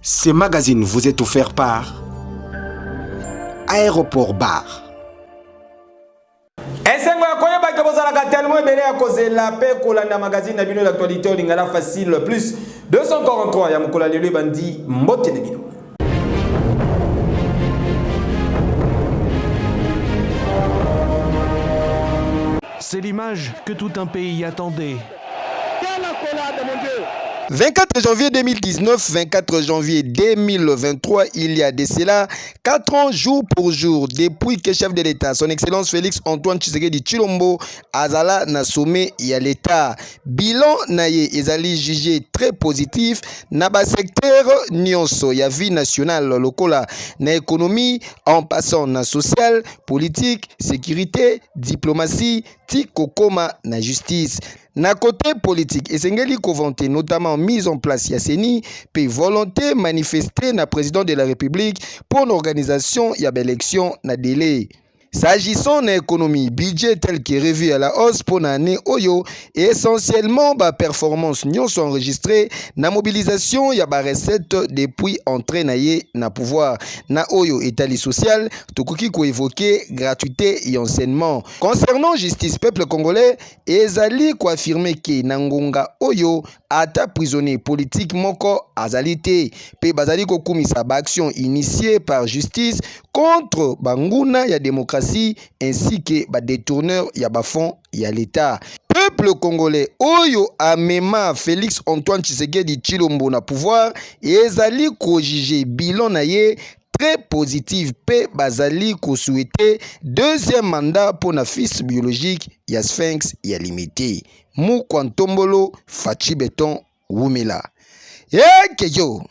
Ce magazine vous est offert par Aéroport Bar. Esengo ya koyeba ke bozalaka tellement ebele ya kozela pe kolanda magazine na bino l'actualité o lingala facile plus 243 ya mukola lelo bandi mbote na bino. C'est l'image que tout un pays attendait. 24 janvier 2019, 24 janvier 2023, il y a de cela 4 ans jour pour jour depuis que chef de l'État, son Excellence Félix Antoine Tshisekedi Tshilombo, azala na sommet ya l'État. Bilan naye ezali jugé très positif na ba secteur nyonso ya vie nationale lokola na économie en passant na social, politique, sécurité, diplomatie, tikokoma na justice. Na côté politique, esengeli kovante notamment mise en place ya CENI pe volonté manifestée na président de la République pour l'organisation ya élection na délai. S'agissant de l'économie, budget tel que revu à la hausse pour l'année Oyo et essentiellement ba performance nyons sont enregistrées na mobilisation ya ba recette depuis entrée naye na pouvoir na Oyo état social tokoki ko évoquer gratuité et enseignement. Concernant justice peuple congolais, ezali ko affirmer que nangonga Oyo ata prisonnier politique moko azalité pe bazali ko kumisa ba action initiée par justice contre banguna ya démocratie ainsi que ba détourneur ya ba fonds ya l'État. Peuple congolais oyo amema Félix Antoine Tshisekedi Tshilombo na pouvoir ezali ko juger bilan na ye très positif pe bazali ko souhaiter deuxième mandat pour na fils biologique ya Sphinx ya limité. Mukwantombolo Fachi Beton Wumela. Kejo.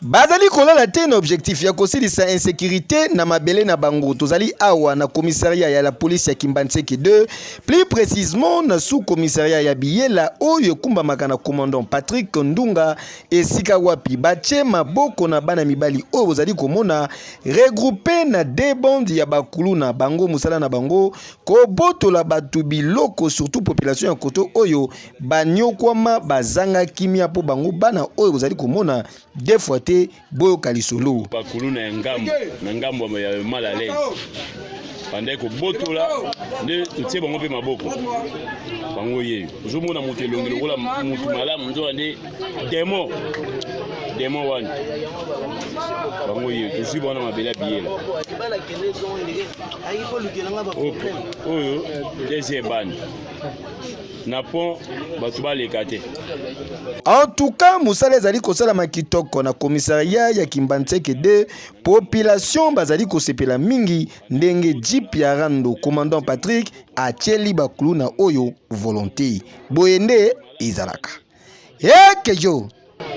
Bazali kolala te na objectif ya kosilisa insécurité na mabele na bango tozali awa na commissariat ya la police ya Kimbantseke 2, plus précisément na sous-commissariat ya Biyela oyo kumbamaka na commandant Patrick Ndunga esika wapi bache maboko na bana mibali oyo bozali komona regroupé na deux bandes ya bakulu na bango musala na bango kobotola batu biloko surtout population ya koto oyo banyokwama bazanga kimia po bango bana oyo bozali komona deux fois te boyo kalisolo bakulu na ngambo ya mal à l'aise pendant ko botola nde tutie bango pe maboko bango ye ozomona moto elongi lokola moto malamu nzo ande demo wana bango ye tosi bana mabela Biyela oyo deuxième bande na pont batu baleka te. En tout cas, musala ezali kosala makitoko na commissariat ya Kimbantseke 2, population bazali kosepela mingi ndenge jeep ya rando commandant Patrick atieli bakulu na oyo volonté. Boyende izalaka. Kejo.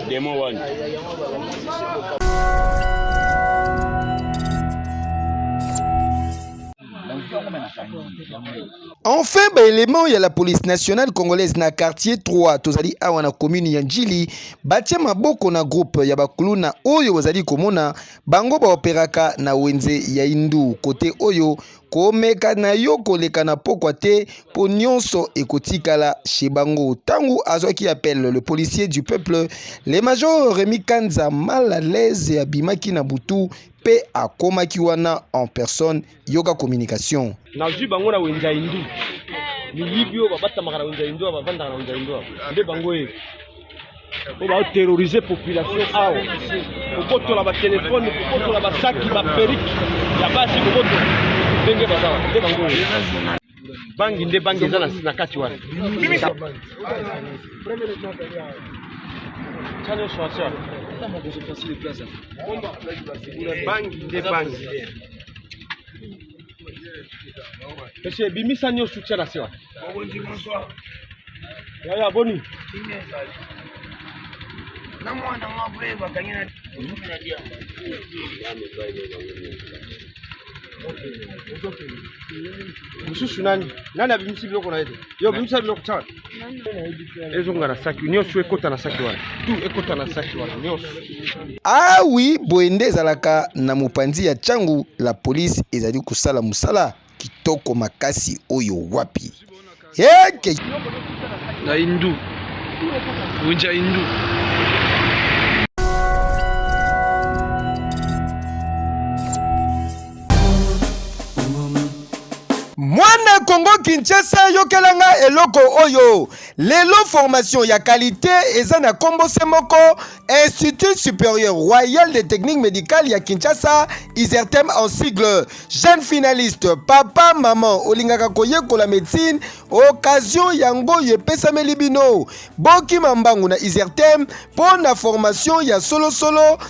Demo wana. Enfin, élément il y a la police nationale congolaise na quartier 3 tozali awa na commune ya Njili batie maboko na groupe ya bakulu na oyo bazali komona bango ba operaka na wenze ya Indu côté oyo komeka na yo koleka na pokwa te po nyonso ekotikala chez bango tangu azwaki appelle le policier du peuple le major Rémi Kanza mal à l'aise ya bimaki na butu pe akomaki wana en personne yoga communication nazwi bango na wenza Indu ni yibio babata makana wenza Indu bavanda na wenza Indu nde bango ye on va terroriser population awo kobotola ba téléphone kobotola ba saki ba periki ya basi kobotola ndenge bazala nde bango ye bangi nde bangi eza na kati wana chano swasa kama kwa facile plaza bangi nde bangi Monsieur bimisa nyo soutien na sewa ya boni na mwana mwabre bakanyana Mususu nani abimisi biloko na yede yo bimisa biloko tsana ezonga na saki nyonso ekota na saki wana tu ekota na saki wana nyonso. Ah oui, boende ezalaka na mopanzi ya Tchangu, la police ezali kusala musala kitoko makasi oyo wapi yeke na indu unja indu. Mwana Congo Kinshasa yokelanga eloko oyo lelo formation ya qualité eza na kombo se moko Institut supérieur royal de technique médicale ya Kinshasa ISERTEM en sigle. Jeune finaliste papa maman olingaka koyekola médecine occasion yango yepesameli bino boki mambangu na ISERTEM pour na formation ya solo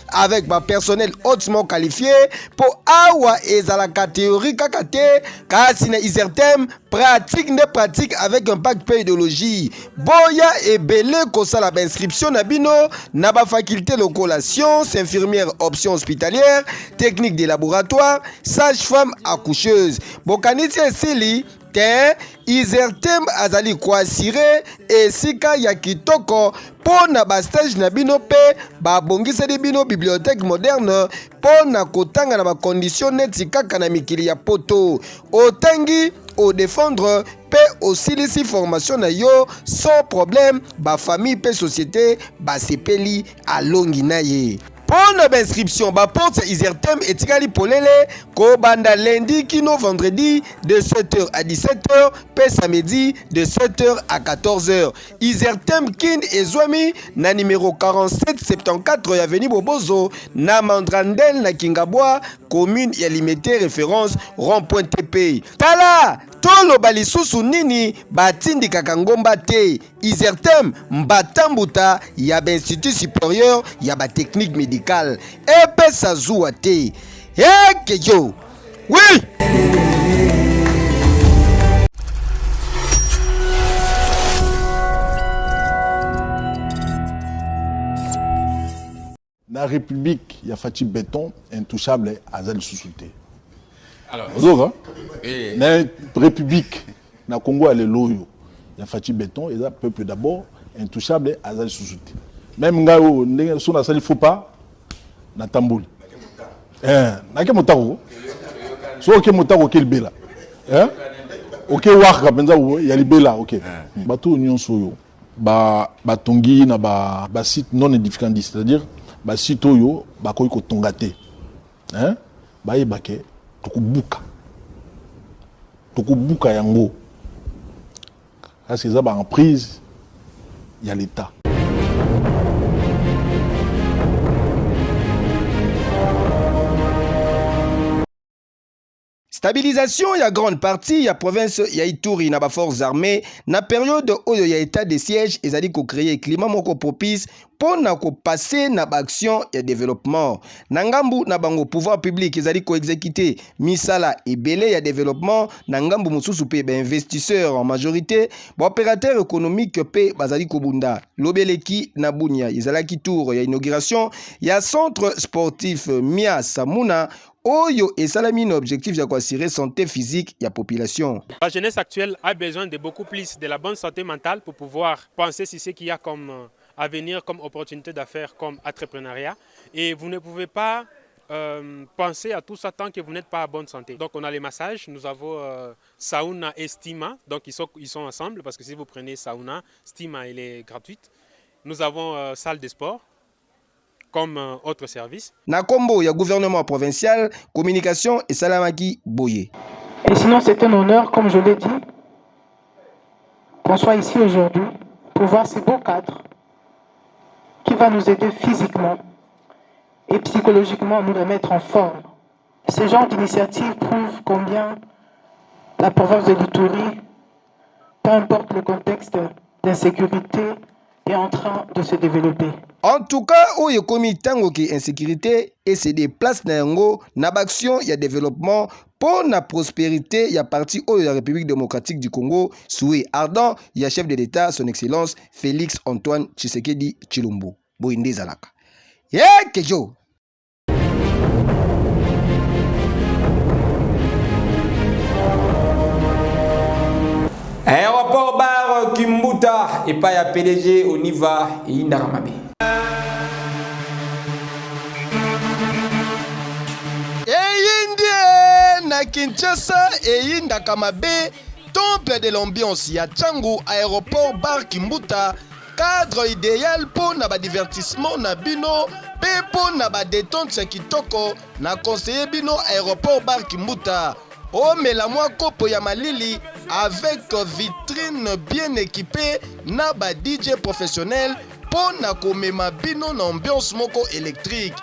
avec ba personnel hautement qualifié pour awa ezalaka théorie kaka te kasi na ISERTEM pratique ne pratique avec un pack pédologie boya ebele kosala ba inscription na bino na ba faculté lokola sciences infirmière option hospitalière technique de laboratoire sage-femme accoucheuse bokanisi esili te ISERTEM azali koasire esika ya kitoko po na ba stage na bino pe ba bongiseli bino bibliothèque moderne po na kotanga na ba condition neti kaka na mikili ya poto otangi au défendre pe osilisi formation na yo sans problème ba famille pe société ba sepeli alongi na ye. Pour notre inscription, ba porte ISERTEM etikali polele ko banda lundi kino vendredi de 7h à 17h, pe samedi de 7h à 14h. ISERTEM kin ezwami na numéro 4774 avenue Bobozo na Mandrandel na Kingabwa, commune ya limité référence rond-point TP. Tala toloba lisusu nini batindikaka ngomba te ISERTEM mbatambuta ya ba institut supérieur ya ba technique médicale epesa zuwa te yekeyo oui. La République, il y a Fati Béton, intouchable, Azal Sousouté. Alors, la République, na Congo, elle est loyo. Il y a Fati Béton, et le peuple d'abord, intouchable, Azal Sousouté. Même Ngao, son asal, il ne faut pas, na Tamboul. Nake Motaro. So, ok, Motaro, ok, le Bela. Ok, Waka, il y a le Bela, ok. Bateau, Union Soyo. Batongi, na ba site non édificant, c'est-à-dire, ba site oyo ba koyi ko tongate ba yebake tokubuka yango kasi za ba emprise ya l'état. Stabilisation ya grande partie ya province ya Ituri na ba forces armées na période oyo ya état de siège ezali ko créer climat moko propice pour na ko passer na ba action ya développement na ngambu na bango pouvoir public ezali ko exécuter misala ebele ya développement na ngambu mususu pe ba investisseurs en majorité ba opérateurs économiques pe bazali ko bunda lobeleki na bunya ezalaki tour ya inauguration ya centre sportif Mia Samuna Oyo et Salamine objectif de assurer santé physique de la population. La jeunesse actuelle a besoin de beaucoup plus de la bonne santé mentale pour pouvoir penser sur ce qu'il y a comme avenir, comme opportunité d'affaires, comme entrepreneuriat. Et vous ne pouvez pas penser à tout ça tant que vous n'êtes pas à bonne santé. Donc on a les massages, nous avons Sauna et Stima, donc ils sont ensemble parce que si vous prenez Sauna, Stima elle est gratuite. Nous avons salle de sport comme autre service. Na combo, il y a gouvernement provincial, communication et Salamaki Boye. Et sinon, c'est un honneur, comme je l'ai dit, qu'on soit ici aujourd'hui pour voir ces beaux cadres qui va nous aider physiquement et psychologiquement à nous remettre en forme. Ce genre d'initiative prouve combien la province de l'Ituri, peu importe le contexte d'insécurité, est en train de se développer. En tout cas, où il y a commis tango qui insécurité et c'est des places n'ango n'action il y a développement pour la prospérité il y a parti où la République démocratique du Congo souhait ardent il y a chef de l'État son excellence Félix Antoine Tshisekedi Tshilombo Boinde Zalaka. Yeah, Kejo. et pas ya PDG on y va et indaramabe. Eyindie na Kinshasa eyindaka mabe temple de l'ambiance ya Tchangu aéroport bar Kimbuta cadre idéal pour na ba divertissement na bino pe pour na ba détente ya kitoko na conseiller bino aéroport bar Kimbuta. Oh mais la moi kopo ya malili avec vitrine bien équipée na ba DJ professionnel pour na komema bino na ambiance moko électrique.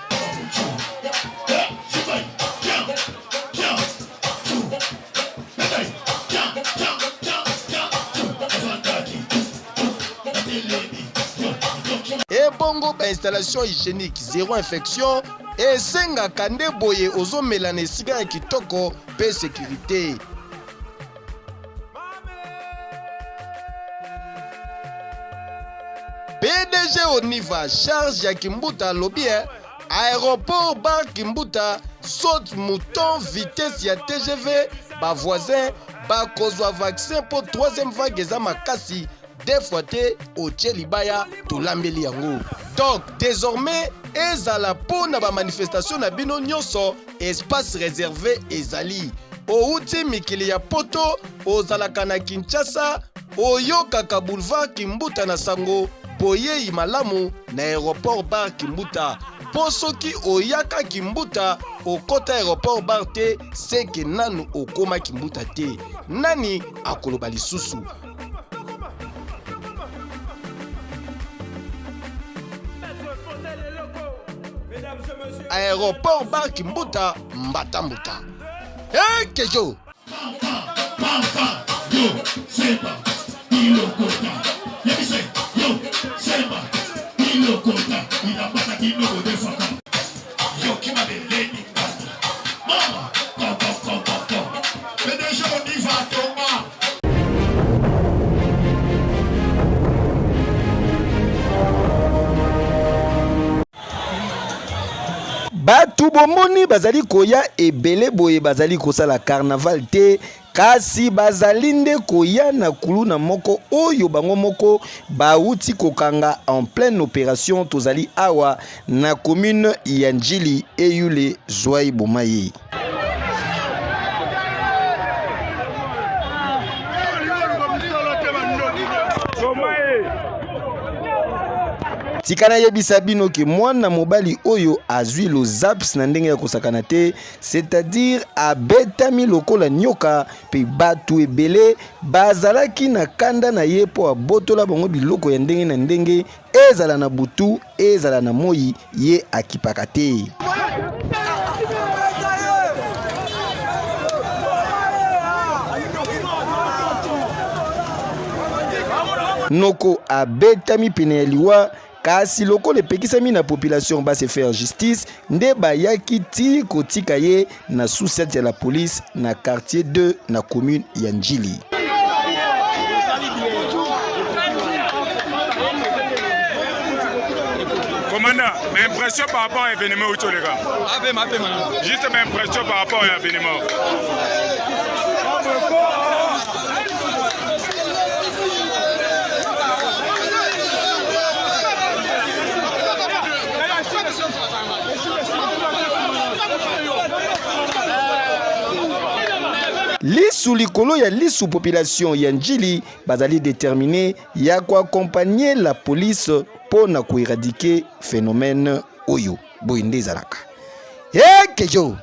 Et bongo ba installation hygiénique zéro infection et senga kande boye ozo melane siga ya kitoko pe sécurité. PDG Oniva charge ya Kimbuta lobby aéroport bar Kimbuta saute mouton vitesse ya TGV ba voisin ba kozwa vaccin pour troisième vague eza makasi deux fois te otie libaya tolambeli yango. Donc désormais ezala po na ba manifestation na bino nyonso espace réservé ezali outi mikili ya poto ozalaka na Kinshasa oyokaka boulevard Kimbuta na sango boyei malamu na aéroport bar Kimbuta. Po soki oyaka Kimbuta okota aéroport bar te seke nanu okoma Kimbuta te nani akoloba lisusu. Aéroport bar Kimbuta Mbatambuta. Hey Kejo. Batu bomoni bazali koya ebele boye bazali kosala carnaval te kasi bazali nde koya na kuluna moko oyo bango moko bauti kokanga en pleine opération tozali awa na commune ya Njili eyule Zwai Bomaye. Tikana yebisa bino ke mwana mobali oyo azwi lo zaps na ndenge ya kosakana te, c'est-à-dire abetami lokola nyoka pe batu ebele bazalaki na kanda na ye po abotola bango biloko ya ndenge na ndenge ezala na butu ezala na moyi ye akipaka te. Noko abetami pene ya liwa kasi lokola epekisami na population ba se faire justice nde bayaki ti kotika ye na sous-set ya la police na quartier 2 na commune ya Njili. Commandant, mes impressions par rapport à l'événement où tu les gars. Juste mes impressions par rapport à l'événement. Lisu likolo ya lisu population ya Njili bazali déterminé ya ko accompagner la police pour na ko éradiquer phénomène oyo boyinde zalaka. Kejo.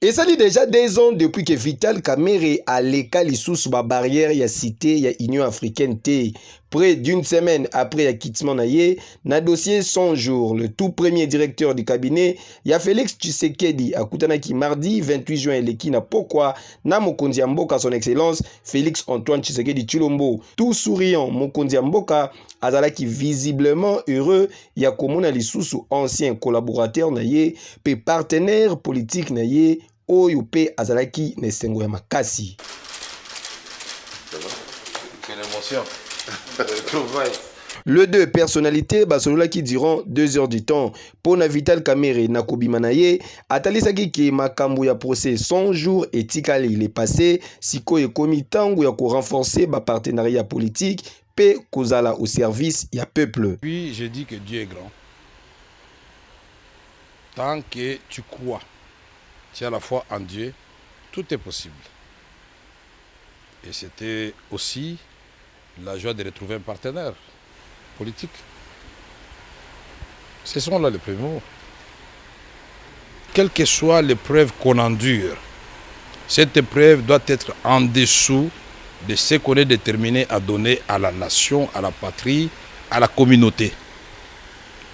Et ça dit déjà 2 ans depuis que Vital Kamerhe a l'école sous la barrière ya cité ya Union africaine T. Près d'une semaine après l'acquittement naye, na dossier 100 jours, le tout premier directeur du cabinet, ya Félix Tshisekedi akutanaki mardi 28 juin eleki na pokwa na mokonzi ya mboka son excellence Félix Antoine Tshisekedi Tshilombo. Tout souriant, mokonzi ya mboka azalaki visiblement heureux ya komona lisusu ancien collaborateur naye pe partenaire politique naye oyo pe azalaki na esengo ya makasi. Quelle émotion. Le deux personnalités basolola qui durant 2 heures du temps pour na Vital Kamerhe na kobima na ye atalisaki ke makambo ya procès 100 jours etikali il est passé sikoyo ekomi tango ya ko renforcer ba partenariat politique pe kozala au service ya peuple. Puis je dis que Dieu est grand. Tant que tu crois, tu as la foi en Dieu, tout est possible. Et c'était aussi la joie de retrouver un partenaire politique. Ce sont là les premiers mots. Quelle que soit l'épreuve qu'on endure, cette épreuve doit être en dessous de ce qu'on est déterminé à donner à la nation, à la patrie, à la communauté.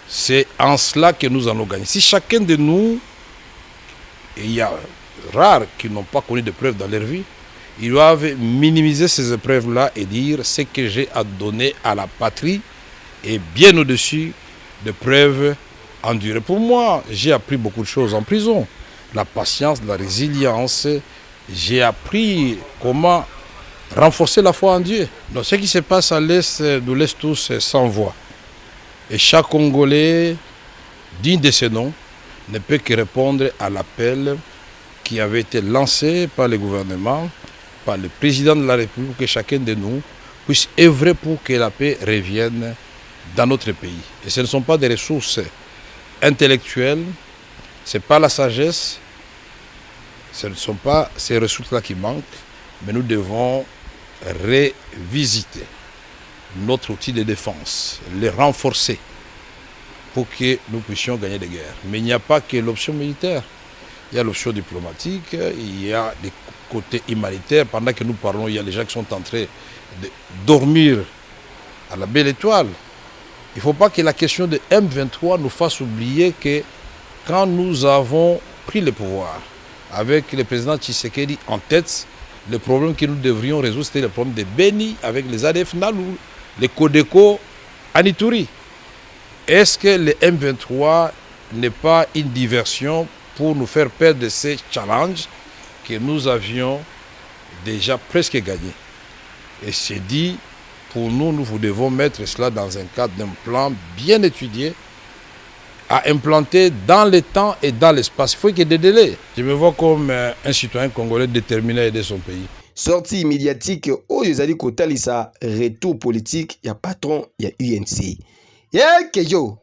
C'est en cela que nous allons gagner. Si chacun de nous, et il y a rares qui n'ont pas connu d'épreuves dans leur vie, ils doivent minimiser ces épreuves-là et dire ce que j'ai à donner à la patrie est bien au-dessus des preuves endurées. Pour moi, j'ai appris beaucoup de choses en prison. La patience, la résilience. J'ai appris comment renforcer la foi en Dieu. Donc ce qui se passe à l'Est, nous laisse tous sans voix. Et chaque Congolais, digne de ce nom, ne peut que répondre à l'appel qui avait été lancé par le gouvernement, par le président de la République, pour que chacun de nous puisse œuvrer pour que la paix revienne dans notre pays. Et ce ne sont pas des ressources intellectuelles, ce n'est pas la sagesse, ce ne sont pas ces ressources-là qui manquent, mais nous devons revisiter notre outil de défense, le renforcer pour que nous puissions gagner des guerres. Mais il n'y a pas que l'option militaire. Il y a l'option diplomatique, il y a des côtés humanitaires. Pendant que nous parlons, il y a les gens qui sont en train de dormir à la belle étoile. Il ne faut pas que la question de M23 nous fasse oublier que quand nous avons pris le pouvoir, avec le président Tshisekedi en tête, le problème que nous devrions résoudre, c'était le problème de Beni avec les ADF Nalou, les Codeco Anituri. Est-ce que le M23 n'est pas une diversion pour nous faire perdre ces challenges que nous avions déjà presque gagnés? Et c'est dit, pour nous, nous devons mettre cela dans un cadre d'un plan bien étudié, à implanter dans le temps et dans l'espace. Il faut qu'il y ait des délais. Je me vois comme un citoyen congolais déterminé à aider son pays. Sortie médiatique oyo ezali kotalisa retour politique ya patron ya UNC. Keyo.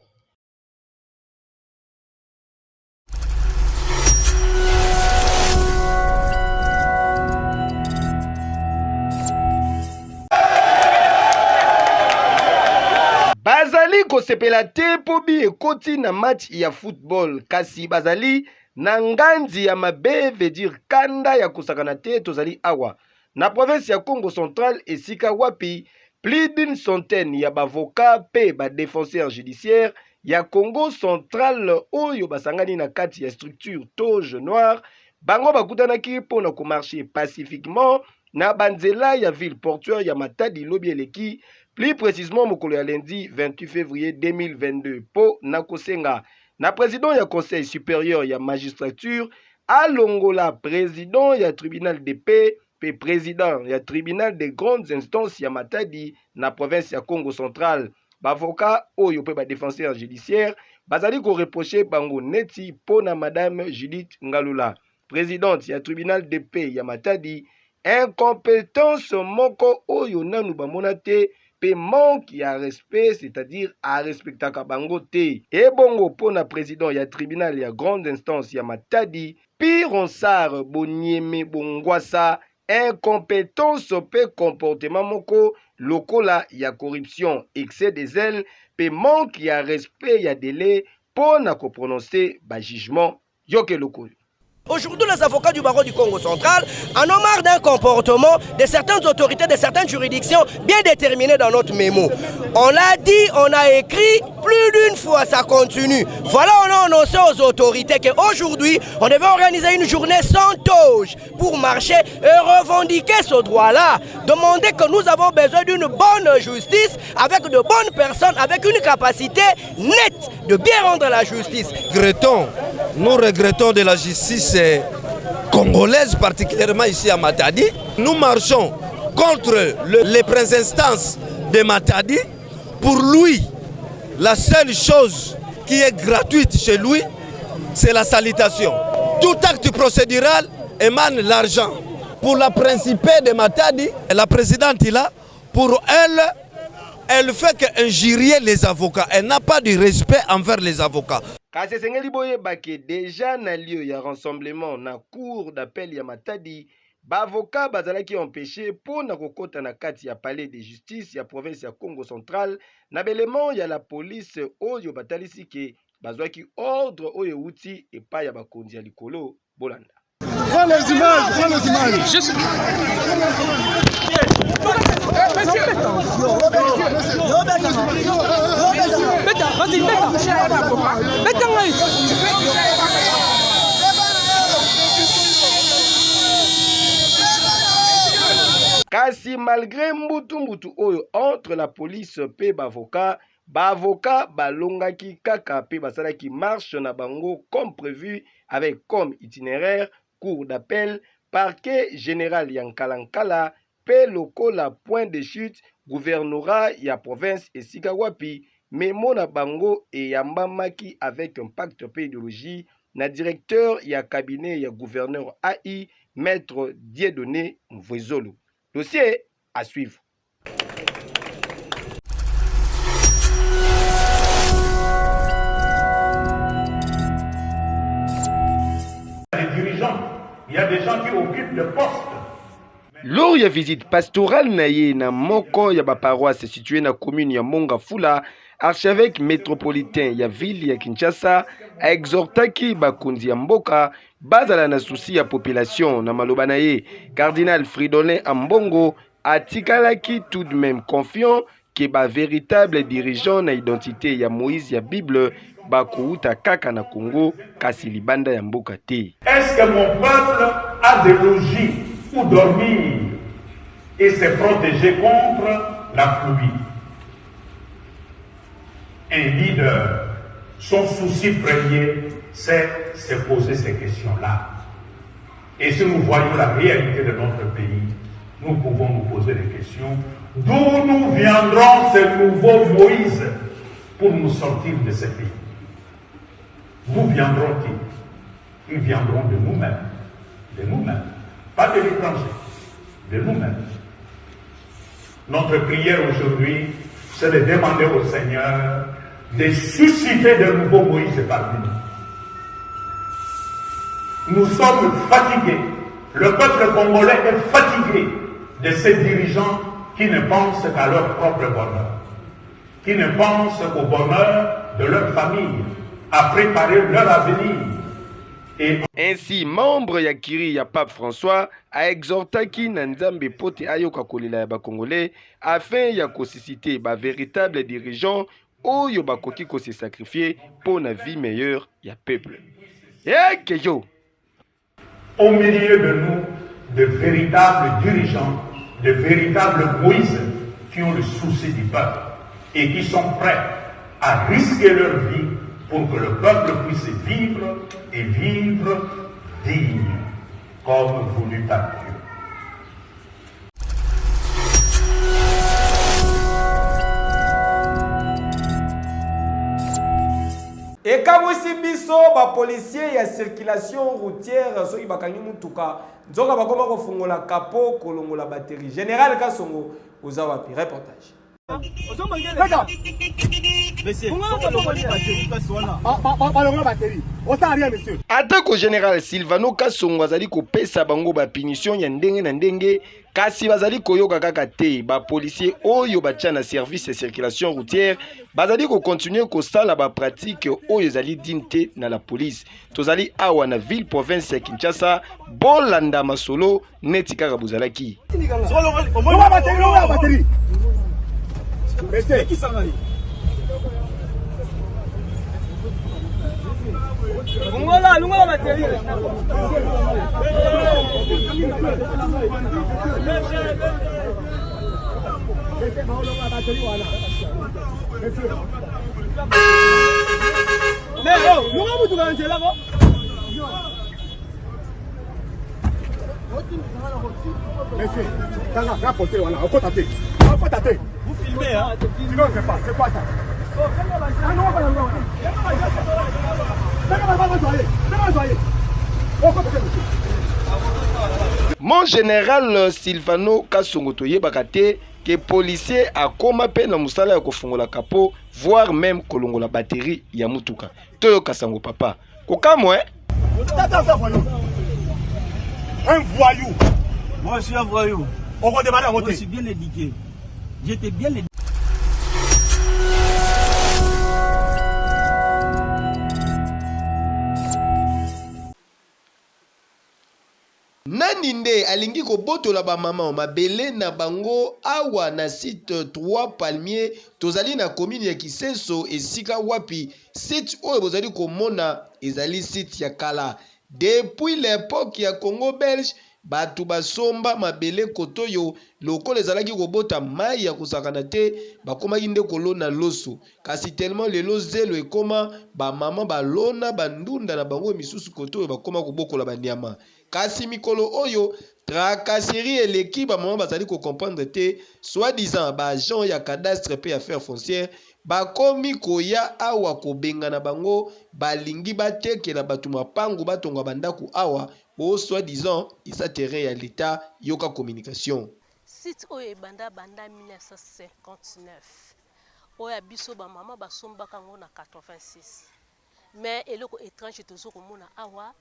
Bazali kosepela te po bi ekoti na match ya football kasi bazali na nganzi ya mabe veut dire kanda ya kosakana te tozali awa na province ya Congo central esika wapi plus d'une centaine ya bavoka pe ba défenseur judiciaire ya Congo central oyo basangani na kati ya structure Toge Noire bango bakutanaki mpona komarche pacifiquement na banzela ya ville portuaire ya Matadi lobi eleki plus précisément mokolo ya lundi 28 février 2022 po na kosenga na président ya conseil supérieur ya magistrature alongola président ya tribunal de paix pe président ya tribunal de grandes instances ya Matadi na province ya Congo central. Bavoka oyo pe ba défenseur judiciaire bazali ko reprocher bango neti po na madame Judith Ngalula, présidente ya tribunal de paix ya Matadi, incompétence moko oyo nanu bamona te pe manque ya respect, c'est-à-dire à respectaka bango te. Et bongo po na président ya tribunal ya grande instance ya Matadi, Pironsar Bonieme Bongwasa, incompétence pe comportement moko lokola ya corruption, excès des ailes, pe manque ya respect ya délai po na ko prononcer ba jugement yoke loko. Aujourd'hui, les avocats du barreau du Congo central en ont marre d'un comportement de certaines autorités, de certaines juridictions bien déterminées dans notre mémo. On l'a dit, on a écrit, plus d'une fois, ça continue. Voilà, on a annoncé aux autorités qu'aujourd'hui, on devait organiser une journée sans toge pour marcher et revendiquer ce droit-là. Demander que nous avons besoin d'une bonne justice, avec de bonnes personnes, avec une capacité nette de bien rendre la justice. Nous regrettons de la justice congolaise, particulièrement ici à Matadi. Nous marchons contre les instances de Matadi. Pour lui, la seule chose qui est gratuite chez lui, c'est la salutation. Tout acte procédural émane l'argent. Pour la principale de Matadi, la présidente est là, pour elle fait qu'injurier les avocats. Elle n'a pas de respect envers les avocats. Kasi sengeli boye bake déjà na lieu ya rassemblement na cour d'appel ya Matadi, ba avocat bazalaki empêché pour na kokota na kati ya palais de justice ya province ya Congo central na belement ya la police oyo batalisi ke bazwaki ordre oyo uti epa ya bakonzi ya likolo bolanda. Prends les images, Juste... Kasi malgré mbutu oyo entre la police pe bavoka balongaki kaka pe basalaki marche na bango comme prévu avec comme itinéraire cour d'appel parquet général Yankalankala pe lokola point de chute gouvernorat ya province esika wapi memo na bango e yambamaki avec un pacte pe idéologie na directeur ya cabinet ya gouverneur AI maître Dieudonné Mvwezolo. Dossier à suivre. Les dirigeants, il y a des gens qui occupent le poste. Lors ya visite pastorale na ye na moko ya ba paroisse située na commune ya Mongafula, archevêque métropolitain ya ville ya Kinshasa a exhortaki bakonzi ya mboka bazala na souci ya population na maloba na ye. Cardinal Fridolin Ambongo atikalaki tout de même confiant que ba véritable dirigeant na identité ya Moïse ya Bible bakouta kaka na Congo kasi libanda ya mboka te. Est-ce que mon peuple a des logis où dormir et se protéger contre la pluie? Un leader, son souci premier, c'est se poser ces questions-là. Et si nous voyons la réalité de notre pays, nous pouvons nous poser des questions. D'où nous viendront ces nouveaux Moïse pour nous sortir de ce pays? D'où viendront-ils? Ils viendront de nous-mêmes. De nous-mêmes. Pas de l'étranger. De nous-mêmes. Notre prière aujourd'hui, c'est de demander au Seigneur de susciter de nouveaux Moïse parmi nous. Nous sommes fatigués. Le peuple congolais est fatigué de ces dirigeants qui ne pensent qu'à leur propre bonheur, qui ne pensent qu'au bonheur de leur famille, à préparer leur avenir. Et ainsi, membre ya Kiri ya Pape François a exhortaki na Nzambe pote ayoka kolela ya Bakongolais afin ya susciter ba véritable dirigeant oyo bakoki ko se sacrifier pour la vie meilleure ya peuple. Kejo. Au milieu de nous, de véritables dirigeants, de véritables Moïse qui ont le souci du peuple et qui sont prêts à risquer leur vie pour que le peuple puisse vivre et vivre digne, comme voulu par Dieu. Et kabwisi biso ba policier ya circulation routière soki bakangi mutuka nzoka bakoma kofungola kapo kolongola batterie. Général Kasongo oza wapi reportage. Monsieur, balongola batterie. atako général Silvano Kasongo azali kopesa bango ba punition ya ndenge na ndenge kasi bazali koyoka kaka te ba policier oyo batia na service de circulation routière bazali ko continuer ko sala ba pratique oyo ezali dinte na la police tozali awa na ville province ya Kinshasa bolanda masolo neti kaka bozalaki Lungola bateri. Vous filmez, hein? Sinon, c'est quoi ça? Mon général Silvano Kasongo toyebaka te que policier akoma pe na musala ya kofungola capot voire même kolongola batterie ya mutuka toyo kasango papa kokamo Un voyou. Moi je suis un voyou. On va demander à voter. Je suis bien éduqué. J'étais bien éduqué. nani nde alingi kobotola ba mama mabele na bango awa na site 3 palmier tozali na commune ya Kisenso esika wapi site oyo bozali komona ezali site ya kala depuis l'époque ya Congo belge batu basomba mabele kotoyo lokola ezalaki kobota mai ya kusakana te bakomaki nde kolona loso kasi tellement lelo zelo ekoma ba mama balona bandunda na bango misusu kotoyo bakoma kobokola banyama kasi mikolo oyo tracasserie eleki ba mama bazali ko comprendre te soi-disant ba agent ya cadastre pe affaire foncière bakomi koya awa kobenga na bango balingi batekela batu mapangu batonga bandaku awa o soi-disant isa terrain ya l'état yoka communication site oyo banda 1959 oyo biso ba mama basombaka ngo na 86 mais eloko étrange tozo komona awa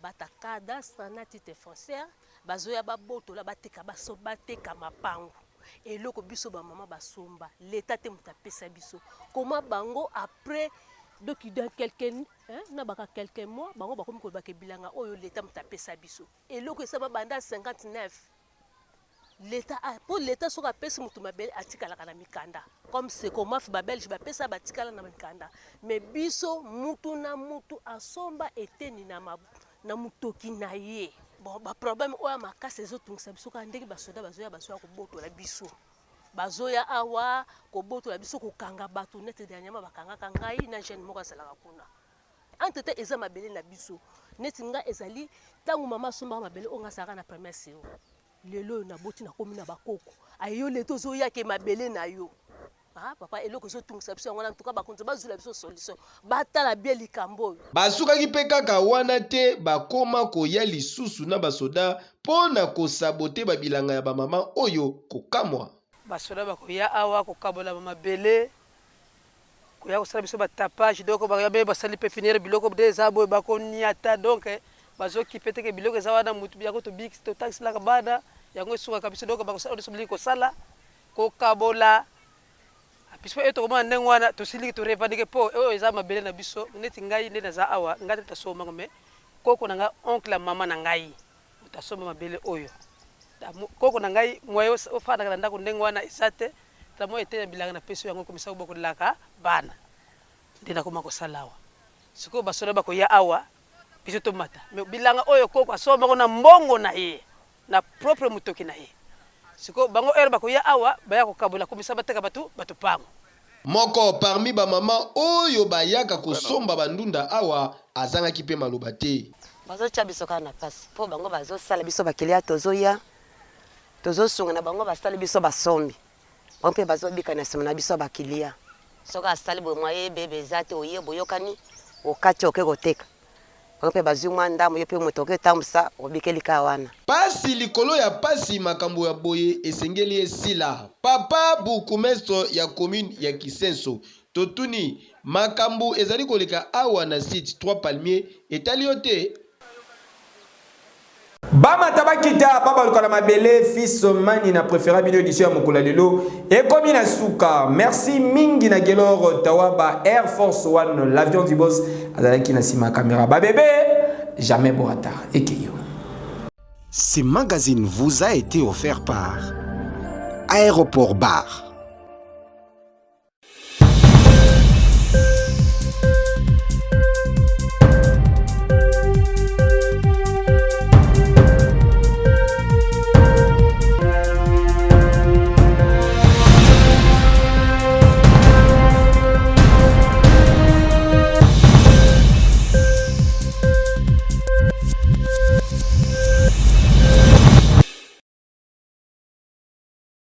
bata cadastre na titre foncière bazoya babotola bateka bateka mapangu eloko biso ba mama basomba l'état te mutapesa biso comment bango après donc dans quelques na baka quelques mois bango bakomi ko bakebilanga oyo l'état mutapesa biso eloko esaba banda 59 l'état pour l'état soka pesa mutu mabele atikala kana mikanda comme c'est comment fa belge ba pesa batikala na mikanda mais biso mutu na mutu asomba eteni na mutoki na ye bon ba problème oya makasi ezotungisa biso ka ndenge basoda bazoya kobotola biso bazoya awa kobotola biso kokanga bato nete de nyama bakanga kangai na jeune moko asalaka kuna antete eza mabele na biso neti nga ezali tangu mama somba mabele onga saka na première séance lelo na boti na komi na bakoko ayo leto zoya ke mabele na yo ah papa eloko ezotungisa biso ngona ntuka bakonza bazula biso solution batala bien likambo basukaki pe kaka wana te bakoma koya lisusu na basoda pona kosabote babilanga ya bamama oyo kokamwa basoda bakoya awa kokabola mabele koya kosala biso batapage donc bayabe basali pépinière biloko déjà boy bakoniata donc bazokipe teke biloko eza wana mutu biako to bix to taxi la kabada yango esuka kabisa donc bakosala biso kosala kokabola biso eto koma ndenge wana tosili to revendiquer po oyo eza mabele na biso neti ngai nde naza awa ngati tasoma ngome koko na nga oncle mama na ngai utasoma mabele oyo koko na ngai moyo ofana kana ndako ndenge wana isate tamo ete bilanga na peso yango komisa kuboko laka bana ndina koma kosalawa siko basola bakoya awa biso to mata me bilanga oyo koko asoma ko na mbongo na ye na propre mutoki na ye siko bango erba koya awa baya kokabola komisa bateka batu pango moko parmi ba mama oyo bayaka kosomba bandunda awa azangaki pe maloba te bazo tia biso kana pasi po bango bazo sala biso bakelia tozoya tozosunga na bango basala biso basombi bango bazo bika na sima na biso bakilia soka asali bo moye bebe zate oye boyokani okati oke koteka bango bazumwa ndamu yo pe motoke tambusa obikelika wana pasi likolo ya pasi makambo ya boye esengeli esila papa bukumestro ya commune ya Kisenso totuni makambu ezali koleka awa na site 3 palmiers etali yo te. Bamata bakita baba luka na mabele fils mani na préféra bino édition ya mokula lelo ekomi na suka. Merci mingi na Gelor Tawaba Air Force One, l'avion du boss azalaki na sima caméra ba bébé jamais bon retard ekeyo. Ce magazine vous a été offert par Aéroport Bar.